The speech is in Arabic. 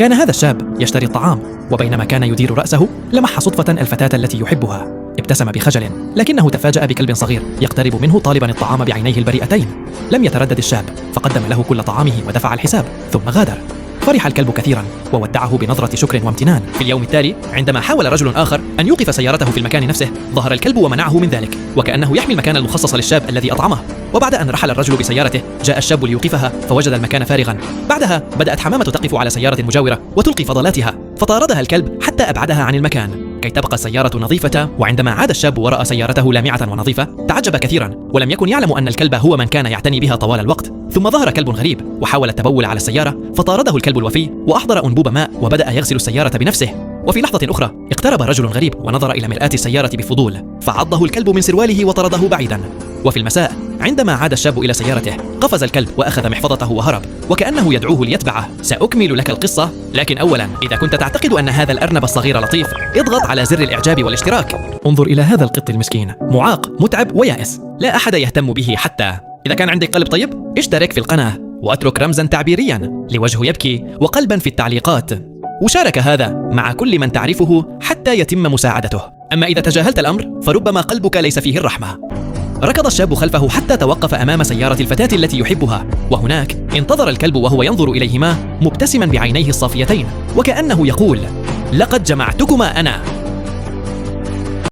كان هذا الشاب يشتري الطعام، وبينما كان يدير رأسه لمح صدفة الفتاة التي يحبها. ابتسم بخجل، لكنه تفاجأ بكلب صغير يقترب منه طالبا الطعام بعينيه البريئتين. لم يتردد الشاب، فقدم له كل طعامه ودفع الحساب ثم غادر. فرح الكلب كثيرا وودعه بنظرة شكر وامتنان. في اليوم التالي عندما حاول رجل آخر أن يوقف سيارته في المكان نفسه، ظهر الكلب ومنعه من ذلك، وكأنه يحمي المكان المخصص للشاب الذي أطعمه. وبعد أن رحل الرجل بسيارته، جاء الشاب ليوقفها فوجد المكان فارغا. بعدها بدأت حمامة تقف على سيارة مجاورة وتلقي فضلاتها، فطاردها الكلب حتى أبعدها عن المكان كي تبقى السيارة نظيفة. وعندما عاد الشاب ورأى سيارته لامعة ونظيفة تعجب كثيرا، ولم يكن يعلم أن الكلب هو من كان يعتني بها طوال الوقت. ثم ظهر كلب غريب وحاول التبول على السيارة، فطارده الكلب الوفي وأحضر أنبوب ماء وبدأ يغسل السيارة بنفسه. وفي لحظة أخرى اقترب رجل غريب ونظر إلى مرآة السيارة بفضول، فعضه الكلب من سرواله وطرده بعيدا. وفي المساء عندما عاد الشاب إلى سيارته، قفز الكلب وأخذ محفظته وهرب، وكأنه يدعوه ليتبعه. سأكمل لك القصة، لكن أولا إذا كنت تعتقد أن هذا الأرنب الصغير لطيف، اضغط على زر الإعجاب والاشتراك. انظر إلى هذا القط المسكين، معاق متعب ويائس، لا أحد يهتم به حتى. إذا كان عندك قلب طيب اشترك في القناة واترك رمزا تعبيريا لوجه يبكي وقلبا في التعليقات، وشارك هذا مع كل من تعرفه حتى يتم مساعدته. أما إذا تجاهلت الأمر فربما قلبك ليس فيه الرحمة. ركض الشاب خلفه حتى توقف أمام سيارة الفتاة التي يحبها، وهناك انتظر الكلب وهو ينظر إليهما مبتسما بعينيه الصافيتين، وكأنه يقول: لقد جمعتكما أنا.